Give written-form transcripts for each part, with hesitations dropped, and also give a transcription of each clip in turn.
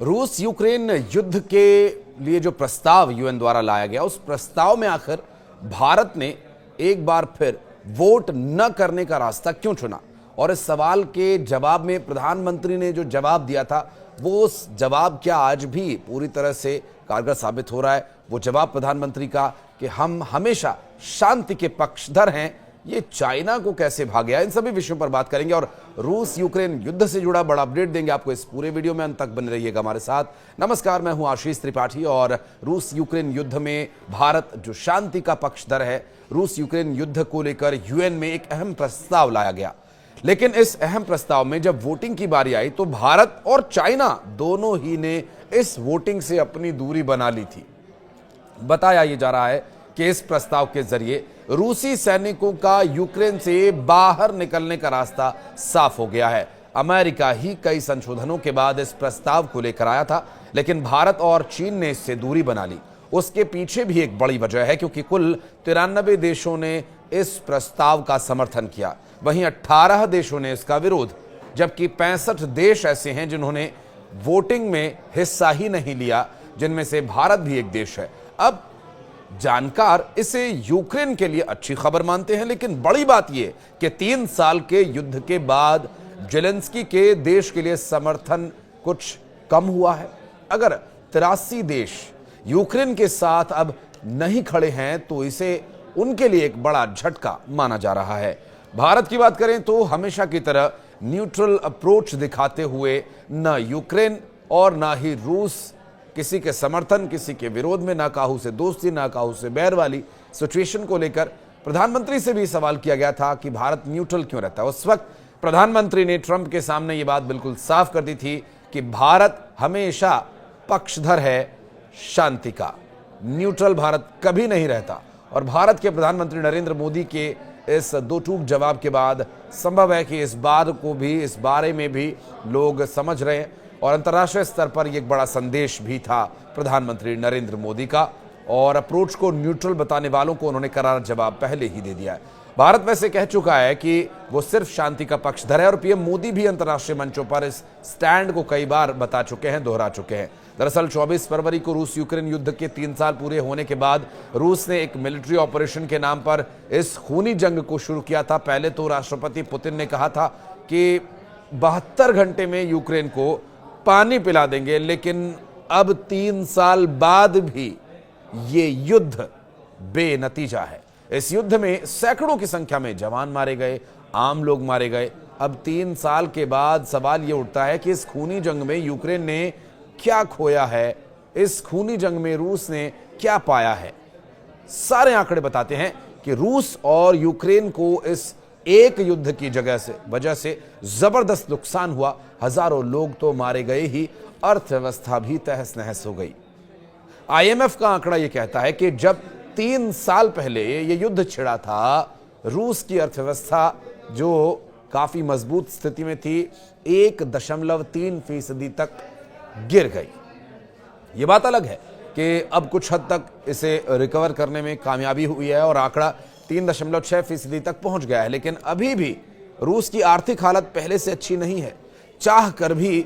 रूस यूक्रेन युद्ध के लिए जो प्रस्ताव यूएन द्वारा लाया गया, उस प्रस्ताव में आखिर भारत ने एक बार फिर वोट न करने का रास्ता क्यों चुना? और इस सवाल के जवाब में प्रधानमंत्री ने जो जवाब दिया था, वो जवाब क्या आज भी पूरी तरह से कारगर साबित हो रहा है? वो जवाब प्रधानमंत्री का कि हम हमेशा शांति के पक्षधर हैं, ये चाइना को कैसे भागया? इन सभी विषयों पर बात करेंगे और रूस यूक्रेन युद्ध से जुड़ा बड़ा अपडेट देंगे आपको इस पूरे वीडियो में। अंत तक बने रहिएगा हमारे साथ। नमस्कार, मैं हूं आशीष त्रिपाठी और रूस यूक्रेन युद्ध में भारत जो शांति का पक्षधर है, रूस यूक्रेन युद्ध को लेकर यूएन में एक अहम प्रस्ताव लाया गया। लेकिन इस अहम प्रस्ताव में जब वोटिंग की बारी आई तो भारत और चाइना दोनों ही ने इस वोटिंग से अपनी दूरी बना ली थी। बताया यह जा रहा है कि इस प्रस्ताव के जरिए रूसी सैनिकों का यूक्रेन से बाहर निकलने का रास्ता साफ हो गया है। अमेरिका ही कई संशोधनों के बाद इस प्रस्ताव को लेकर आया था, लेकिन भारत और चीन ने इससे दूरी बना ली। उसके पीछे भी एक बड़ी वजह है, क्योंकि कुल 93 देशों ने इस प्रस्ताव का समर्थन किया, वहीं 18 देशों ने इसका विरोध, जबकि 65 देश ऐसे हैं जिन्होंने वोटिंग में हिस्सा ही नहीं लिया, जिनमें से भारत भी एक देश है। अब जानकार इसे यूक्रेन के लिए अच्छी खबर मानते हैं, लेकिन बड़ी बात यह कि 3 साल के युद्ध के बाद जेलेंस्की के देश के लिए समर्थन कुछ कम हुआ है। अगर 83 देश यूक्रेन के साथ अब नहीं खड़े हैं तो इसे उनके लिए एक बड़ा झटका माना जा रहा है। भारत की बात करें तो हमेशा की तरह न्यूट्रल अप्रोच दिखाते हुए न यूक्रेन और न ही रूस किसी के समर्थन, किसी के विरोध में, ना काहू से दोस्ती ना काहू से बैर वाली सिचुएशन को लेकर प्रधानमंत्री से भी सवाल किया गया था कि भारत न्यूट्रल क्यों रहता है। उस वक्त प्रधानमंत्री ने ट्रंप के सामने ये बात बिल्कुल साफ कर दी थी कि भारत हमेशा पक्षधर है शांति का, न्यूट्रल भारत कभी नहीं रहता। और भारत के प्रधानमंत्री नरेंद्र मोदी के इस दो टूक जवाब के बाद संभव है कि इस बारे में भी लोग समझ रहे हैं और अंतर्राष्ट्रीय स्तर पर यह एक बड़ा संदेश भी था प्रधानमंत्री नरेंद्र मोदी का, और अप्रोच को न्यूट्रल बताने वालों को उन्होंने करारा जवाब पहले ही दे दिया है। भारत वैसे कह चुका है कि वो सिर्फ शांति का पक्षधर है और पीएम मोदी भी अंतर्राष्ट्रीय मंचों पर इस स्टैंड को कई बार बता चुके हैं, दोहरा चुके हैं। दरअसल 24 फरवरी को रूस यूक्रेन युद्ध के 3 साल पूरे होने के बाद रूस ने एक मिलिट्री ऑपरेशन के नाम पर इस खूनी जंग को शुरू किया था। पहले तो राष्ट्रपति पुतिन ने कहा था कि 72 घंटे में यूक्रेन को पानी पिला देंगे, लेकिन अब 3 साल बाद भी ये युद्ध बेनतीजा है। इस युद्ध में सैकड़ों की संख्या में जवान मारे गए, आम लोग मारे गए। अब 3 साल के बाद सवाल ये उठता है कि इस खूनी जंग में यूक्रेन ने क्या खोया है, इस खूनी जंग में रूस ने क्या पाया है। सारे आंकड़े बताते हैं कि रूस और यूक्रेन को इस एक युद्ध की वजह से जबरदस्त नुकसान हुआ। हजारों लोग तो मारे गए ही, अर्थव्यवस्था भी तहस नहस हो गई। आईएमएफ का आंकड़ा यह कहता है कि जब 3 साल पहले यह युद्ध छिड़ा था, रूस की अर्थव्यवस्था जो काफी मजबूत स्थिति में थी, 1.3% तक गिर गई। यह बात अलग है कि अब कुछ हद तक इसे रिकवर करने में कामयाबी हुई है और आंकड़ा 3.6% तक पहुंच गया है, लेकिन अभी भी रूस की आर्थिक हालत पहले से अच्छी नहीं है। चाह कर भी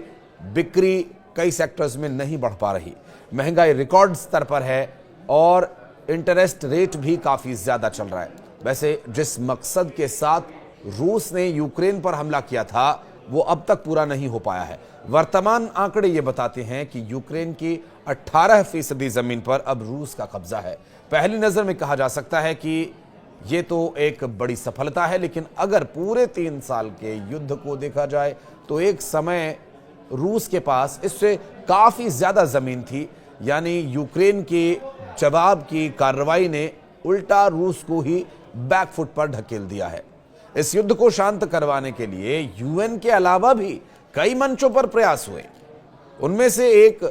बिक्री कई सेक्टर्स में नहीं बढ़ पा रही, महंगाई रिकॉर्ड स्तर पर है और इंटरेस्ट रेट भी काफी ज्यादा चल रहा है। वैसे जिस मकसद के साथ रूस ने यूक्रेन पर हमला किया था, वो अब तक पूरा नहीं हो पाया है। वर्तमान आंकड़े ये बताते हैं कि यूक्रेन की 18% जमीन पर अब रूस का कब्जा है। पहली नजर में कहा जा सकता है कि ये तो एक बड़ी सफलता है, लेकिन अगर पूरे 3 साल के युद्ध को देखा जाए तो एक समय रूस के पास इससे काफी ज्यादा जमीन थी। यानी यूक्रेन के जवाब की कार्रवाई ने उल्टा रूस को ही बैकफुट पर ढकेल दिया है। इस युद्ध को शांत करवाने के लिए यूएन के अलावा भी कई मंचों पर प्रयास हुए। उनमें से एक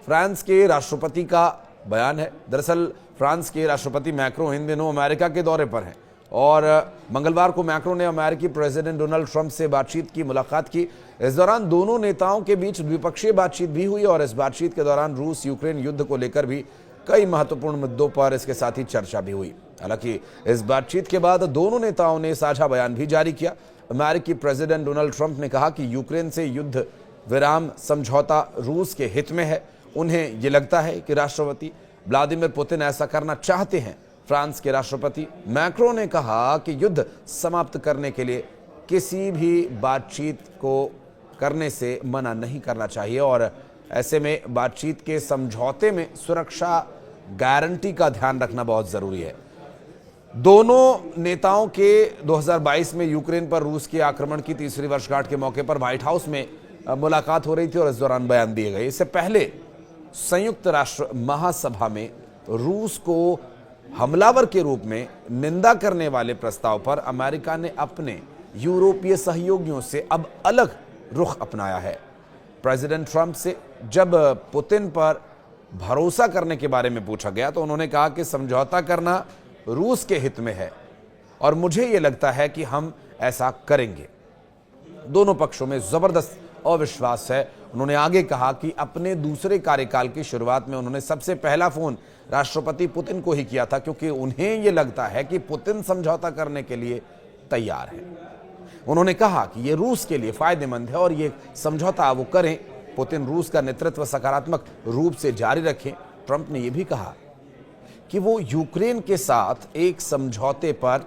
फ्रांस के राष्ट्रपति का बयान है। दरअसल फ्रांस के राष्ट्रपति मैक्रो इन दिनों अमेरिका के दौरे पर हैं और मंगलवार को मैक्रो ने अमेरिकी प्रेसिडेंट डोनाल्ड ट्रंप से मुलाकात की। इस दौरान दोनों नेताओं के बीच द्विपक्षीय बातचीत भी हुई और इस बातचीत के दौरान रूस यूक्रेन युद्ध को लेकर भी कई महत्वपूर्ण मुद्दों पर इसके साथ ही चर्चा भी हुई। हालांकि इस बातचीत के बाद दोनों नेताओं ने साझा बयान भी जारी किया। अमेरिकी प्रेसिडेंट डोनाल्ड ट्रंप ने कहा कि यूक्रेन से युद्ध विराम समझौता रूस के हित में है। उन्हें ये लगता है कि राष्ट्रपति व्लादिमीर पुतिन ऐसा करना चाहते हैं। फ्रांस के राष्ट्रपति मैक्रों ने कहा कि युद्ध समाप्त करने के लिए किसी भी बातचीत को करने से मना नहीं करना चाहिए और ऐसे में बातचीत के समझौते में सुरक्षा गारंटी का ध्यान रखना बहुत जरूरी है। दोनों नेताओं के 2022 में यूक्रेन पर रूस के आक्रमण की तीसरी वर्षगांठ के मौके पर व्हाइट हाउस में मुलाकात हो रही थी और इस दौरान बयान दिए गए। इससे पहले संयुक्त राष्ट्र महासभा में रूस को हमलावर के रूप में निंदा करने वाले प्रस्ताव पर अमेरिका ने अपने यूरोपीय सहयोगियों से अब अलग रुख अपनाया है। प्रेसिडेंट ट्रंप से जब पुतिन पर भरोसा करने के बारे में पूछा गया तो उन्होंने कहा कि समझौता करना रूस के हित में है और मुझे यह लगता है कि हम ऐसा करेंगे। दोनों पक्षों में जबरदस्त अविश्वास है। उन्होंने आगे कहा कि अपने दूसरे कार्यकाल की शुरुआत में उन्होंने सबसे पहला फोन राष्ट्रपति पुतिन को ही किया था क्योंकि उन्हें यह लगता है कि पुतिन समझौता करने के लिए तैयार है। उन्होंने कहा कि यह रूस के लिए फायदेमंद है और यह समझौता वो करें। पुतिन रूस का नेतृत्व सकारात्मक रूप से जारी रखें। ट्रंप ने यह भी कहा कि वो यूक्रेन के साथ एक समझौते पर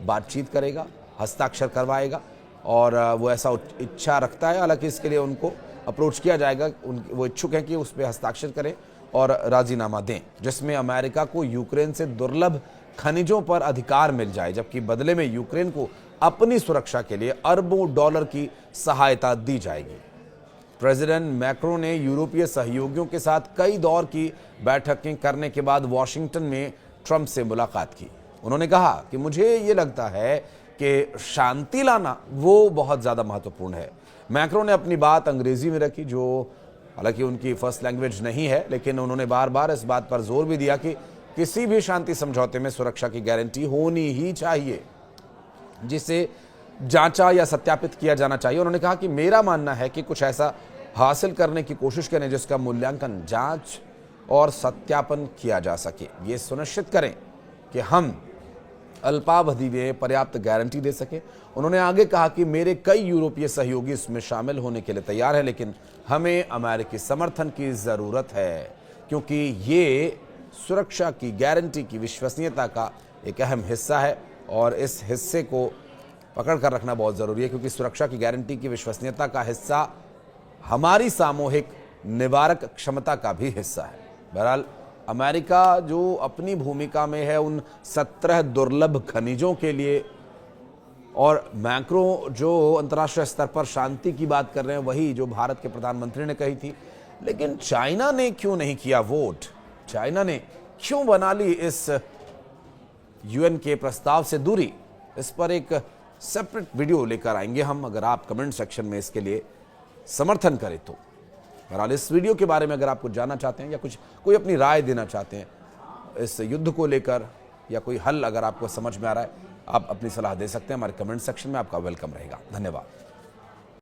बातचीत करेगा, हस्ताक्षर करवाएगा और वो ऐसा इच्छा रखता है। हालांकि इसके लिए उनको अप्रोच किया जाएगा, वो इच्छुक हैं कि उस पर हस्ताक्षर करें और राजीनामा दें जिसमें अमेरिका को यूक्रेन से दुर्लभ खनिजों पर अधिकार मिल जाए, जबकि बदले में यूक्रेन को अपनी सुरक्षा के लिए अरबों डॉलर की सहायता दी जाएगी। प्रेसिडेंट मैक्रों ने यूरोपीय सहयोगियों के साथ कई दौर की बैठकें करने के बाद वॉशिंगटन में ट्रंप से मुलाकात की। उन्होंने कहा कि मुझे ये लगता है कि शांति लाना वो बहुत ज़्यादा महत्वपूर्ण है। मैक्रों ने अपनी बात अंग्रेजी में रखी, जो हालांकि उनकी फर्स्ट लैंग्वेज नहीं है, लेकिन उन्होंने बार बार इस बात पर जोर भी दिया कि किसी भी शांति समझौते में सुरक्षा की गारंटी होनी ही चाहिए, जिसे जांचा या सत्यापित किया जाना चाहिए। उन्होंने कहा कि मेरा मानना है कि कुछ ऐसा हासिल करने की कोशिश करें जिसका मूल्यांकन, जांच और सत्यापन किया जा सके। ये सुनिश्चित करें कि हम अल्पावधि में पर्याप्त गारंटी दे सके। उन्होंने आगे कहा कि मेरे कई यूरोपीय सहयोगी इसमें शामिल होने के लिए तैयार हैं, लेकिन हमें अमेरिकी समर्थन की जरूरत है क्योंकि ये सुरक्षा की गारंटी की विश्वसनीयता का एक अहम हिस्सा है और इस हिस्से को पकड़ कर रखना बहुत जरूरी है क्योंकि सुरक्षा की गारंटी की विश्वसनीयता का हिस्सा हमारी सामूहिक निवारक क्षमता का भी हिस्सा है। बहरहाल अमेरिका जो अपनी भूमिका में है उन 17 दुर्लभ खनिजों के लिए, और मैक्रो जो अंतर्राष्ट्रीय स्तर पर शांति की बात कर रहे हैं वही जो भारत के प्रधानमंत्री ने कही थी। लेकिन चाइना ने क्यों नहीं किया वोट? चाइना ने क्यों बना ली इस यूएन के प्रस्ताव से दूरी? इस पर एक सेपरेट वीडियो लेकर आएंगे हम, अगर आप कमेंट सेक्शन में इसके लिए समर्थन करें तो। बहरहाल इस वीडियो के बारे में अगर आप कुछ जानना चाहते हैं या कुछ कोई अपनी राय देना चाहते हैं इस युद्ध को लेकर या कोई हल अगर आपको समझ में आ रहा है, आप अपनी सलाह दे सकते हैं। हमारे कमेंट सेक्शन में आपका वेलकम रहेगा। धन्यवाद।